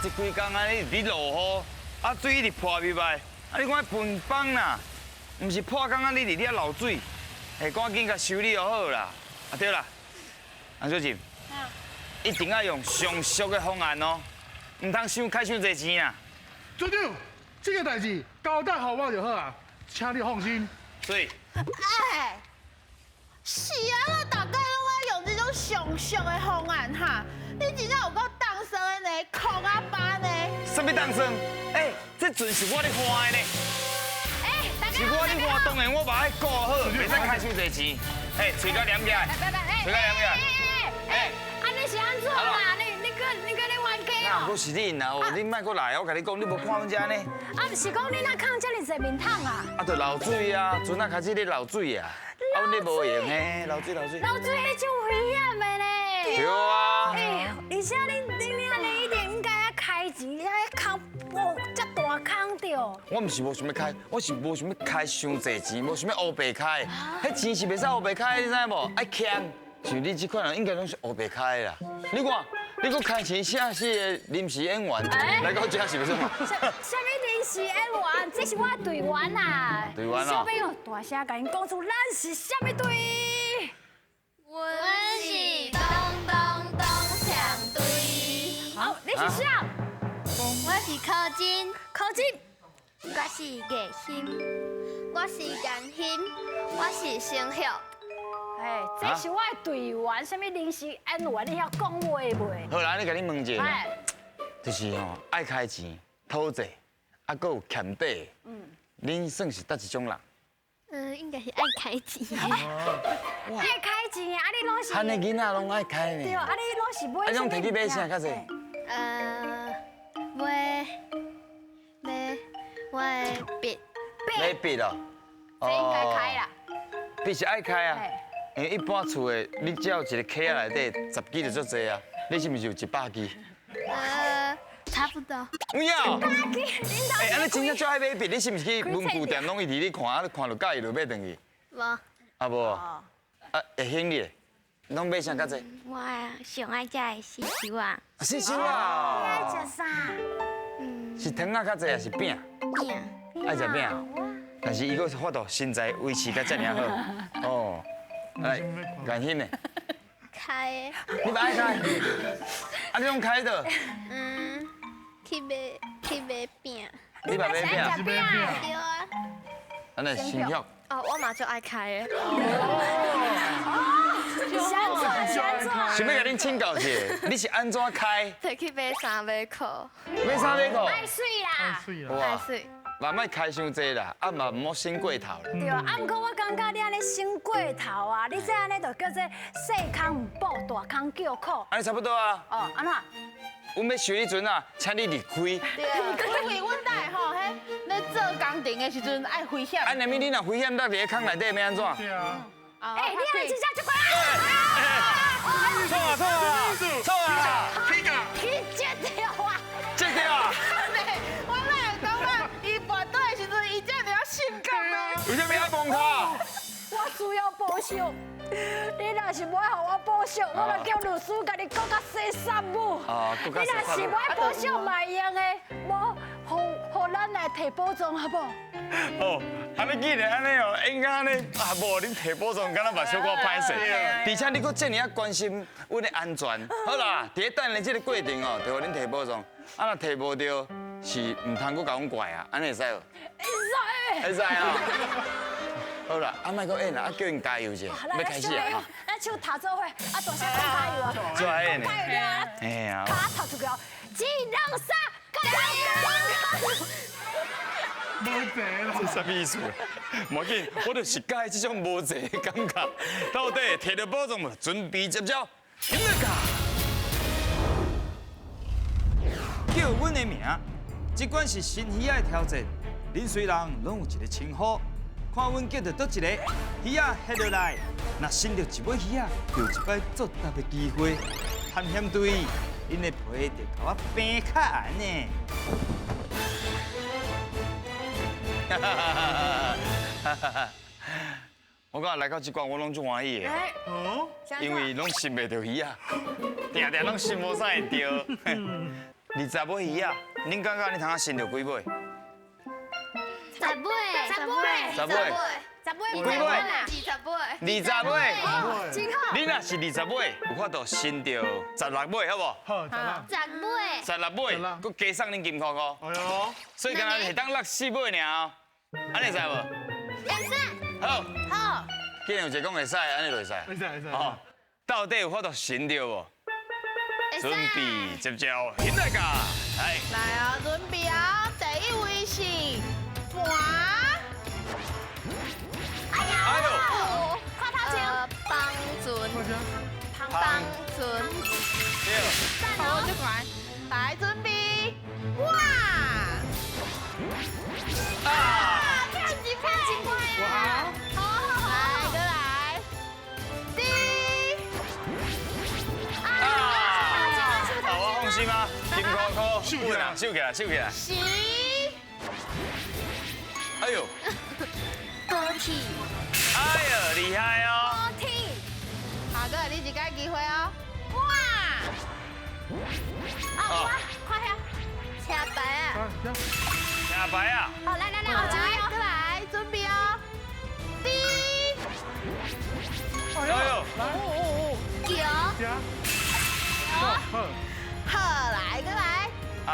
一几工安尼伫落雨，啊水一直破灭来，啊你看分崩啦，唔是破工啊你伫遐漏水，嘿赶紧甲修理就好啦。啊对啦，杨小姐，一定要用上俗的方案哦，唔通开伤侪钱啊。组长，这个代志交代好我就好啊，请你放心。所以，哎，是啊，我大概拢爱用这种上俗的方案哈。你真正有够当生的呢，空啊巴呢？什么当生？哎，这船是我咧花的呢，哎，大家是我咧花，当然我把它顾好，袂使开伤侪钱。嘿，嘴甲黏起来，嘴甲黏起来。哎，啊你是安怎啦？你跟你冤家那哦？我是你呐，哦，你莫过来，我甲你讲，你无看阮遮呢？啊，是讲你哪扛这么侪面桶啊？啊，着漏水啊，船啊开始咧漏水啊，啊，阮咧无用嘿，漏水。流水迄种危险的呢。对啊。哎，而且你安尼一定应该要开钱，你还扛哦，这大扛着。我毋是无想要开，我是无想要开伤侪钱，无想要黑白开。迄钱是袂使黑白开，你知无？爱欠。像你这款人应该拢是黑白开的啦。你看，你搁开钱写的临时演员来到这是袂错。什么临时演员？这是我的队员啊！队员啊小朋友大声甲恁讲出咱是什么队？阮是东东东强队，好，你是谁？我是柯金，柯金。我是叶欣，我是颜欣，我是星旭。哎，这是我的队员，什么临时演员？你晓讲话袂？好啦，你甲你问一下，哎，就是吼爱开钱、讨债，啊，搁有欠底，恁算是哪一种人？应该是爱开钱。爱开钱啊！你拢是。汉的囡仔拢爱开对，呢。啊，你拢是买啊，种摕去买啥较济？买笔，买笔哦。这应该开啦。笔是爱开啊哎。因为一般厝的，你只要一个卡仔内底10支就足济啊，你是毋是有100支？差不多。有影。恁哎，安尼真正最爱买笔，你是毋是去文具店拢一直咧看，啊，看到介意就买转去？无，啊无。啊，会兴你，拢买啥较济？我上爱食的是球啊，是是啊。爱食啥？是糖仔较济还是饼？饼，爱食饼。但是伊个是法度身材维持甲遮尔好。哦。来，颜欣的，开的，你不爱开？啊，你拢开的？去买饼，你把买饼？食饼。对啊。安尼新玉。哦，我嘛就爱开的。相错。想要甲恁请教一下，你是安怎开？摕去买衫买裤，买衫买裤？爱水啦。水啦。哇，水。嘛莫开伤济啦，啊嘛唔好升过头啦。对啊，啊，毋过我感觉你安尼升过头啊，你这安尼就叫做细空唔补，大空叫苦。安尼差不多啊。哦，安怎？阮要修理阵啊，请你离开。对啊，因为阮大吼，迄咧做工程的时阵爱危险。啊，那么你若危险到伫个坑内底，要安怎？对啊。哎，你安尼真正就怪啊！错啊！你接掉啊！这个啊，我哪会讲啊？伊跋倒的时阵，伊这么性感呢？为什么要崩卡？我需要保修，你若是要互我保修，我就叫律师甲你讲较细散母。哦，你若是要保修嘛用的，无互咱来提保障好不好？哦，安尼既然安尼哦，应该安尼啊，无恁提保障，敢若嘛小可歹势。而且你佫这么关心阮的安全，好啦，伫咧等的这个过程哦，就互恁提保障。啊，若提无着，是唔通佫甲阮怪啊，安尼会使无？会使啊。好啦，啊，莫佫演啦，啊，叫因加油者，要开始啊！咱手头做伙，啊，大声讲加油啊！做爱演呢。加油啊！哎呀。卡头出去哦，一两三，加油！无济啦。这什么意思？无要紧，我就是介这种无济的感觉。到底摕到保障无？准备接招，听了ca！叫阮的名，尽管是新鱼仔的挑战，恁虽然拢有一个称呼，看阮叫到倒一个鱼仔下落来，若伸到一尾鱼仔，就有一摆作答的机会。探险队，恁的皮就甲我平较安呢。我讲来到这关，我拢足欢喜的，哦。因为拢寻袂到鱼啊，定定拢寻无啥会着。20尾鱼啊，恁感觉你通啊sinh着几尾？ 10尾，几尾？ 20尾。真好。你若是20尾，有法度sinh着16尾，好无？好，怎啦？ 10尾， 16尾，佮加送恁金箍箍。哎呦，所以今日是当落4尾尔，安尼知无？会使，好，好，既然有一个讲会使，安尼就会使。会使。哦，到底有法度sinh着无？会准备接招，现在噶，来，来哦，准备哦，第一位是盘，哎呦，看头前，帮准，帮准，对，好，这款，来准备，哇，啊，骗几块，哇，来，再来，滴，我放心吗？金箍箍，稳啊，收起来，收起来。洗，哎呦，多体，哎呦，厉害哦！多体，好，再来你一个机会哦，哇，哦，快下，车牌啊，下牌啊！好，来，来，再来，准备哦，滴，哎呦，球，加，好，好，来，再来，啊！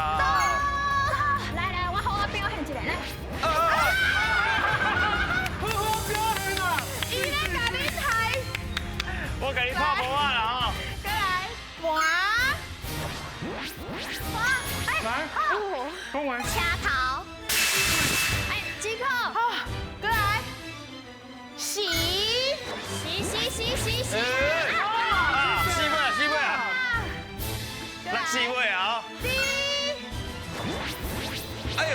来，我好，我表现一个来，伊咧甲你猜，我给你拍波啊啦吼！再来，盘，来，讲完，车头，哎，几口，好，再来，洗，洗，啊，4尾啊，4尾啊，4尾啊！滴，哎呦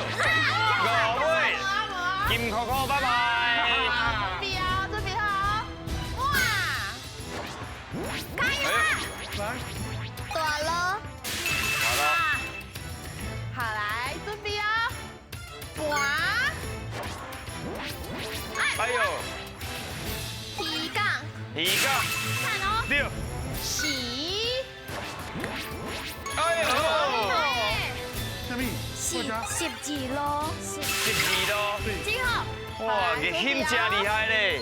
，5尾，金箍箍，拜拜。准备好，哇，加油啊！来，大咯，好了，好来，准备哦，盘，哎呦，鱼港，鱼竿，看哦，对，洗，哎呦，下面，12咯12咯，几号？哇，个힘真厉害咧！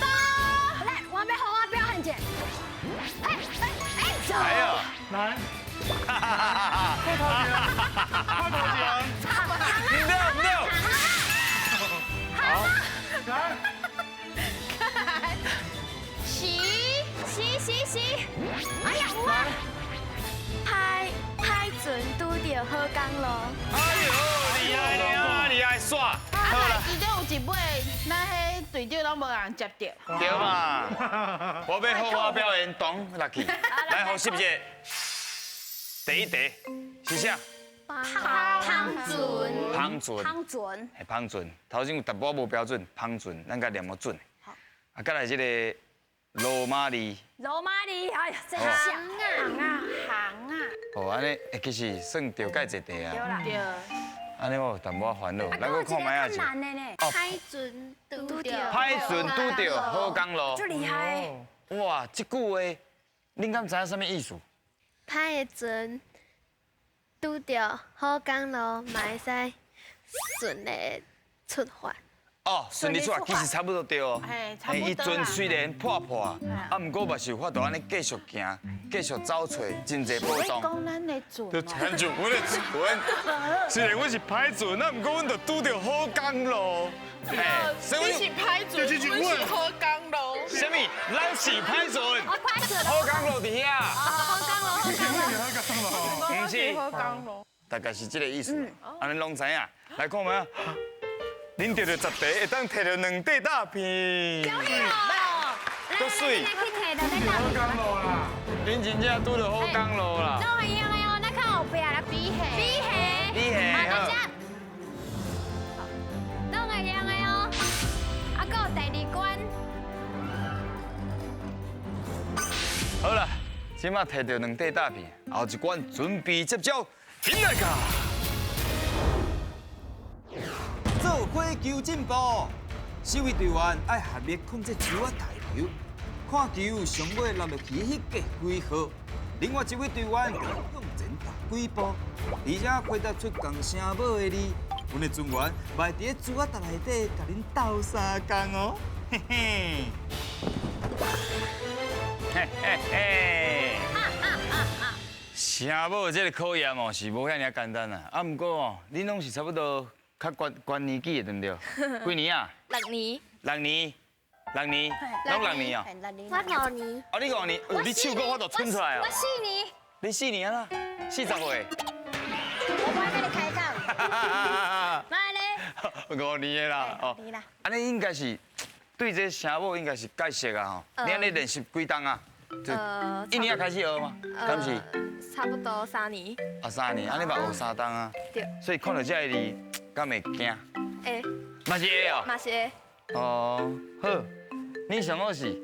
来，我要好我表现一下。走。哎呦，来，哈哈哈哈！快头奖，唔对唔对，好，来，洗，哎呀，有啊！拍准拄着好工咯。哎呦，厉害咧，厉害耍！好啦，伊这有一尾，咱迄队长拢无人接到。对嘛，我要好好表演，当落去，来学习者，第一题是啥？汤准，芳准，汤准，系芳准。头先有答我无标准，芳准，咱甲念个准。好，啊，再来这个罗马里。罗马里，哎呀，这行啊，哦，安尼其实算着解一题啊。对，安尼我有淡薄仔烦恼，咱搁看卖下难的呢。拍准拄着，歹准拄着好工路。最厉害。哇，这句话恁敢知影什么意思？拍准拄着好工路，嘛会使顺利出发。哦，顺利出发，其实差不多对哦。嘿差不多啦伊船虽然破，啊，毋过嘛是有法度安尼继续行，继续找找真侪宝你藏。讲咱的准就哦，很准，阮的准。虽然阮是歹准，啊，毋过阮就拄着好工路。哎，所以你是拍准，这我是好刚咯。什么？咱是歹准，我拍准，好工路伫遐。好工路，好工路。好刚了，唔是，好刚咯。大概是这个意思。安尼拢知影。来看卖啊，恁钓着10题，会当摕着2块大片。够水来去摕到你好刚了啦，恁真正拄着好工路啦。都一样的哦，那看后壁啦，比下，比下好，大家，都一样的哦。啊，还有第2关，好啦，即马摕着2块大片，后一关准备接招，现在噶。做火球进步，守卫队员爱合力控制球啊大球，看球上尾落落去迄个几号，另外一位队员就向前跑。几步，而且回答出共声母的字。阮的船员卖伫咧竹仔搭内底，甲恁斗相共哦，嘿嘿。嘿嘿嘿。声母这个考验哦是无遐尔简单啊，毋过哦，恁拢是差不多较悬年纪的，对毋对？几年啊6年， ？6年，拢6年哦。我5年，哦，你5年，哦，你手骨我都伸出来哦我。4年，你4年啊？40岁。我还没开讲，妈嘞5年的啦，哦。安尼应该是对这声母应该是介熟啊吼。你安尼练习几冬啊？就1年开始学吗？敢是？差不多3年，啊3年，安尼嘛学3冬啊。对。所以看到这个字，敢会惊？会，嘛是会哦。嘛是会。哦，好，你上好是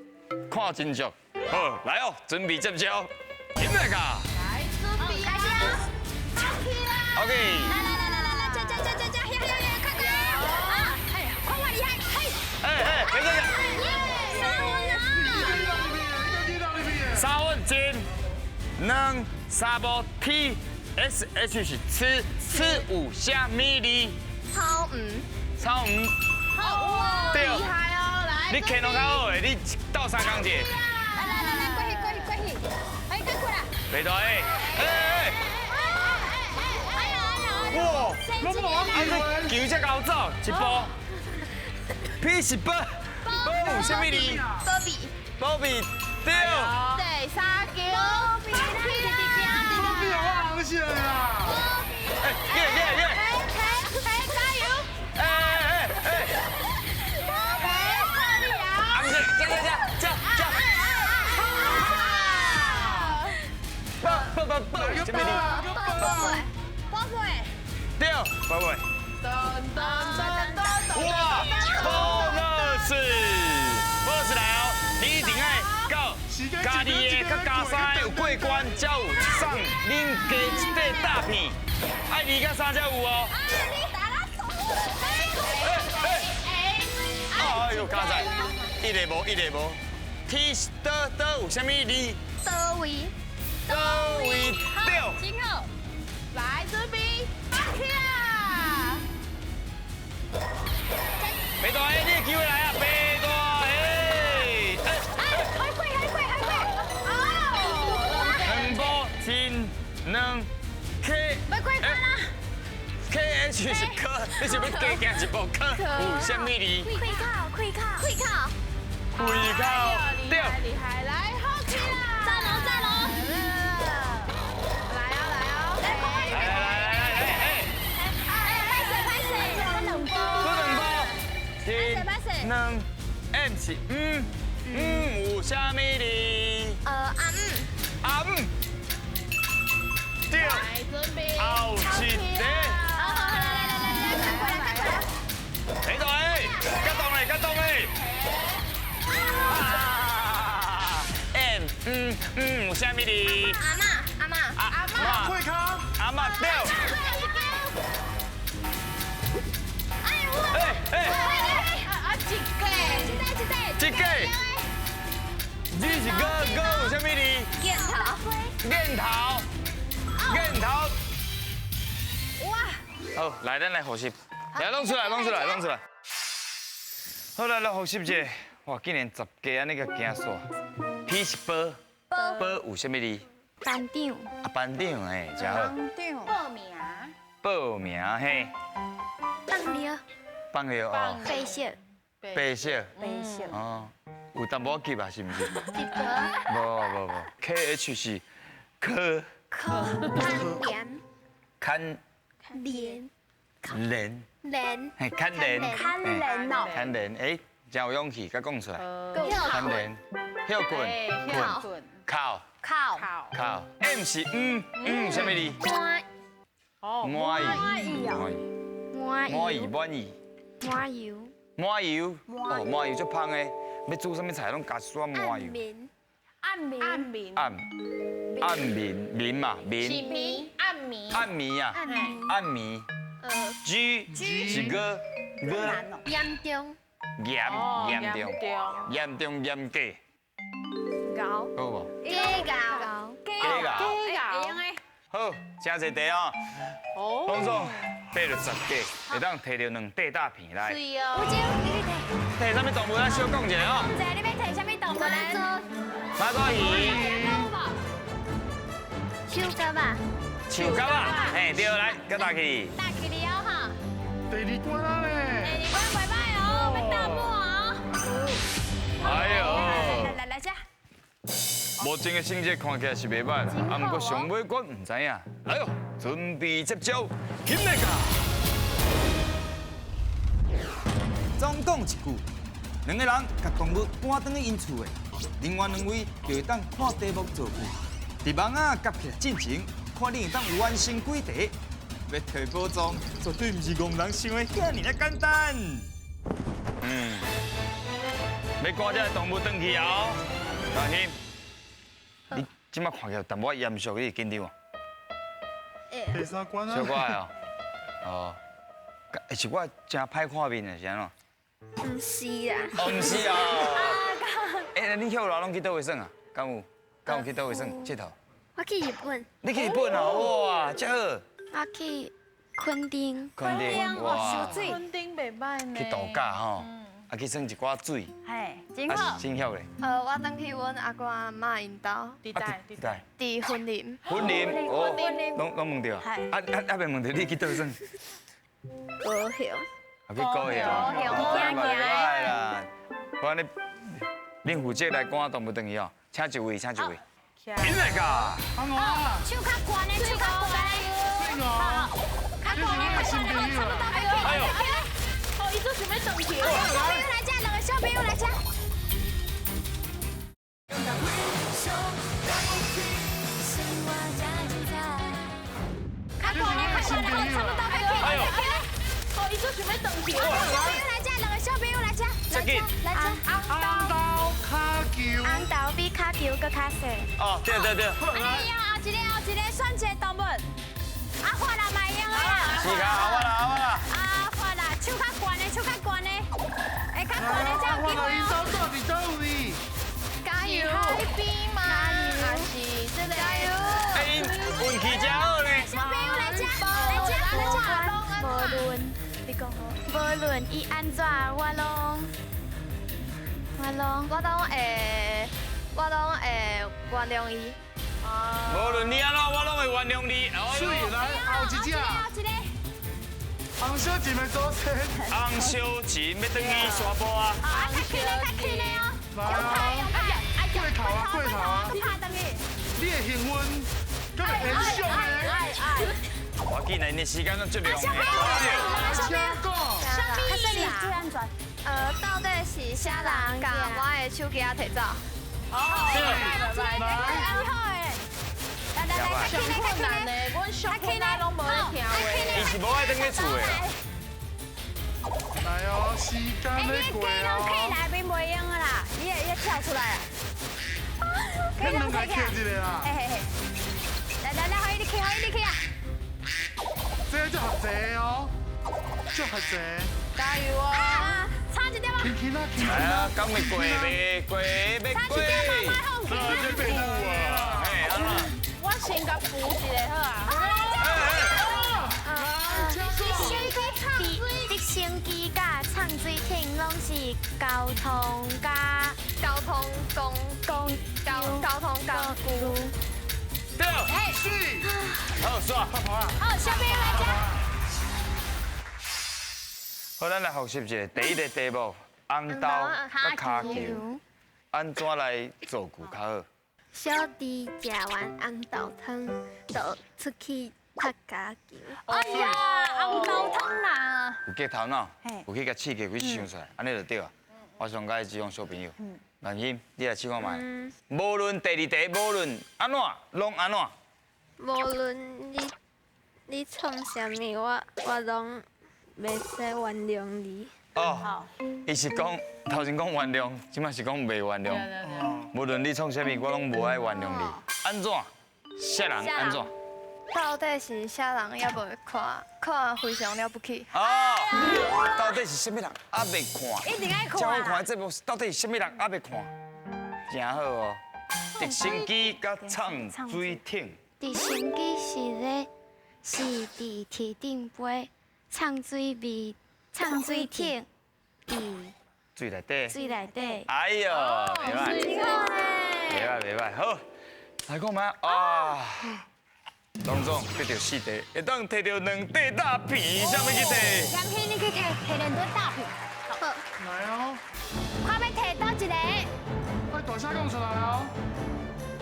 看真足。好，来哦，准备接招，准备卡。来，准备开始啊！开始啦！ OK。来，加，快啊！哎呀，快我厉害，嘿！别这样。沙文啊！ 3分钟，两三步 TSH 是吃5虾米哩？超五，超5。好哇，对厉害哦！来，你看到较好诶，你斗3工节。来，过去，哎，赶快啦！袂大诶，哇！拢无我啊，记你球才搞走一步。P 是波，虾米哩？波比对。第三球，开始啦！我比我行起来啦！耶！加油！啊，不是，加！波，虾米哩？对，波。哇，bonus 来哦！你一定爱到家己的、甲家三的有过关，才有送恁家一块大片，爱2甲3才有哦。哎呦，加载，一个无，T 是倒有啥物字？多位，倒位对。今后来，准备，开始啦！白大黑，你的机会来啊！白大黑，两步进两 K， KH 是科，你是要加行一步科？有啥物字？快靠，对。厉害，来，好起啦！再龙，来哦！拍水，2步，两 M 是有啥物字？暗，对。来，准备，后一个。白大黑，甲动嘞。M 有啥物字？阿嬷，会考，阿嬷对。这个，你是哥有啥物字？燕头。哇！好，来，咱来复习，来弄出来。好来复习者，哇，竟然10家安尼个行煞。P 是波有啥物字？班长，班长诶，真好。报名嘿，放尿哦，背色，白色。哦，有淡薄急啊，是毋是？一个无，KH 是科看连，嘿，看连，看连，哎，真有勇气，甲讲出来，看连，休困，靠，M 是啥物字？满油，满油足芳诶，要煮啥物菜拢加酸满油。暗暝啊，G 是个严重，严重价，高，好无？加高，加，好，真侪题哦。哦，当中爬了10题，会当摕到2块大片来。是有哦。招，你摕。摕什么动物咱小讲一下哦。这你要摕什么动物？马仔鱼、手蛤吧，树蛤啊，嘿，对，来，搁大去。大吉利哦哈。第二关啊咧。你关袂歹哦，要大步哦。哎呦，来这。目前的成绩看起来是袂歹啦，啊，不过上尾关唔知影。来哟，准备接招，起来噶！总讲一句，2个人甲动物赶转去因厝的，另外2位就会当看题目做句，伫网啊夹起来进前，看你会当完成几题。要摕宝藏，绝对唔是戆人想的遐尔啊简单。要赶这动物转去后，大兄，你即摆看起来淡薄严肃，你紧张啊？第3关啊。小可爱哦，哦，是我真歹看面的是安怎？唔是啦。哦，唔是啊。哎，你休老拢去倒位耍啊？敢有去倒位耍佚佗？我去日本，你去日本啊？哇，真好！我去垦丁。垦丁哇，昆丁袂歹呢。去度假吼，啊去耍一寡水，嘿，真啊好。真巧咧。我当去阮阿公阿妈因兜，地带。伫婚林。婚林哦，拢问到啊？啊袂问到你去倒耍？高雄。啊去高雄，袂歹啦。不然恁负责来赶动物转去哦，请一位，请一位。进来噶！安怎啊？手较悬的，手较悬的。这个啊，这是我的新朋友啊。哎呦！哦，伊做想要转去。小朋友来这，两个小朋友来这。哎呦！哦，伊做想要转去。小朋友来这，两个小朋友来这。这紧。来这。红豆卡球。红豆比卡球搁较细。哦，对对对。哎呀，后一个选一个动物。啊，发啦，卖用的啦。是噶，好啊啦，好啊啦。啊，发啦，手较悬的，手较悬的，会较悬的才有机会因哦。兜到伫倒位？加油！海边吗？还是这个？加油！哎，运气真好呢。小朋友来这，来这，来这。无论，你讲好。无论伊安怎，我拢会原谅伊。无论你安怎，我拢会原谅你。水来后一只。后一个。红小姐们左先。红小钱要转去沙坡啊！啊，较轻的，较轻的哦。来啊！过头啊，过头啊！拍等去。你的幸运，敢会很俗的。我记得你时间都足长的。请讲。较顺利，自然转。到底是啥人甲我的手机啊摕走？哦，来，上困难的，阮上困难拢无咧听话。伊是无爱转去厝的。来哦，时间咧过可以哦。来宾袂用的啦，你也跳出来啊！咱两个摕一个啦。嘿，来，可以你去啊！这个足合济哦，足合济。加油哦！差一点吗？轻啊，轻哎呀啊。，讲袂过，袂过，袂过。这边啊。哎，安怎？我先甲扶一个好啊。直升机甲畅水艇拢是交通工具。对，水。好耍。好，小朋友来这。好，咱来学习一下第一个题目：红豆甲骹球，安怎来做句较好？小弟食完红豆汤，就出去拍假球。哎呀，红豆汤啦！有过头脑，有去甲刺激几想出来，安尼就对啊。我上届这种小朋友，兰心，你来试看卖。无论第二题，无论安怎，拢安怎。无论你创啥物，我拢袂使原谅你。哦，伊是讲头前讲原谅，即摆是讲袂原谅。无论你创啥物，我拢无爱原谅你。安怎？啥人安怎？到底是啥人也袂看非常了不起。哦，到底是啥物人还袂看？一定爱看才好看的节目，到底是啥物人还袂看？真好哦！直升机甲畅水艇，伫身机是咧，是伫铁顶飞，唱水味，唱水艇，伫水内底。水内底。哎呦，袂歹，袂歹袂歹，好，来讲嘛啊！当总得到4题，会当摕到2块大皮，什么去摕？杨希，你去摕2块大片，好，来哦，看要摕倒一个。快大声讲出来哦。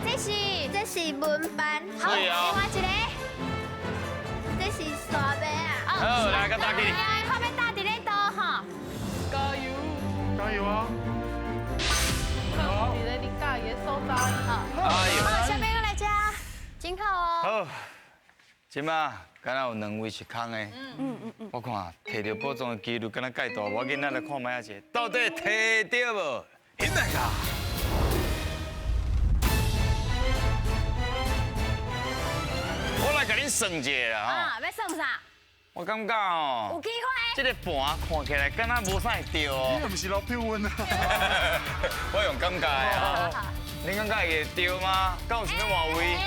这是文班，好，是哦另外一个。这是沙白啊。好，来，甲大起。看要倒伫咧倒哈。加油！加油哦！好，你的你家也收到。哎呦，好，下面又来加，真好哦。好，即马敢若有2位是空的。我看摕到宝藏的几率敢若介大，我紧咱来看卖下者，到底摕到无？现在个。我来甲你算一下啦啊，要算啥？我感觉哦有，机会。这个盘看起来敢若无啥会对你哦。又不是老票温啊？我用感觉的啊，你感觉会对吗？敢有想要换位？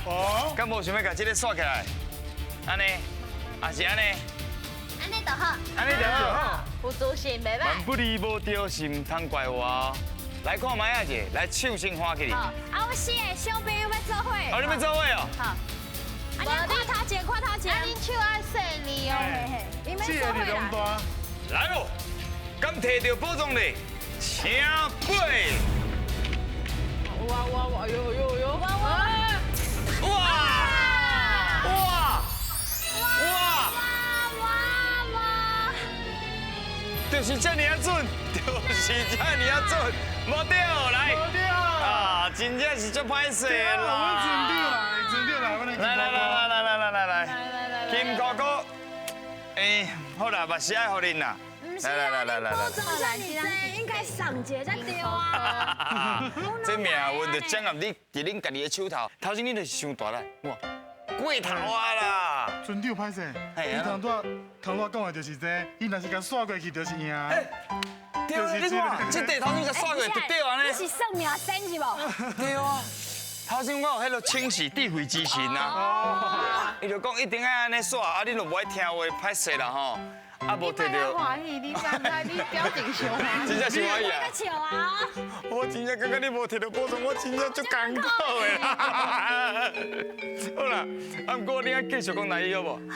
哦，敢无想要甲这个刷起来？安尼，还是安尼？安尼就好。安尼就好。有自信，袂万歹。不离无着是唔通怪我哦。来看卖啊者，来唱先花起你。好，啊，我4个小朋友要做伙。哦，你要做伙哦？好。啊，你看头前，看头前。啊，你手爱细腻哦。你们这个力做伙啦。量大。来咯，敢摕到宝藏嘞，请背。哇，哟！哇！哇！哇！哇！哇！就是这么啊准，就是这么啊准，无对来。无对啊，真正是足歹势的我啦。准对啦，准对啦，我来来，金哥哥，好啦，目屎爱互恁啦。来，保重身体，应该上节才对啊。这命运就掌握你伫恁家己的手头。头先你就是伤大啦，哇，过头啊啦！准对歹势。嘿啊头拄讲的就是这，伊若是甲刷过去就是赢。对啊，你看，这地头先甲刷过就对啊呢。你是算命先是无？对啊，头先我有迄个清洗地回之神啊。哦，伊就讲一定爱安尼耍，啊，你就无爱听话，歹势啦吼。啊，无摕到，欢喜，你刚才你表情伤欢喜。真正是欢喜啊！个笑啊！我真正感觉你无摕到宝藏，我真正足艰苦的啦。好啦，啊，不过你啊继续讲台语好无？林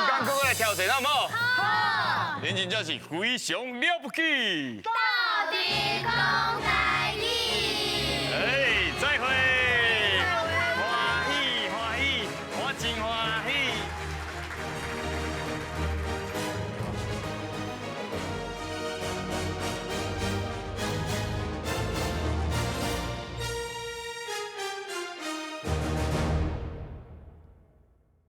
刚哥哥来挑战好唔好？好，恁真正是非常了不起。到底公道。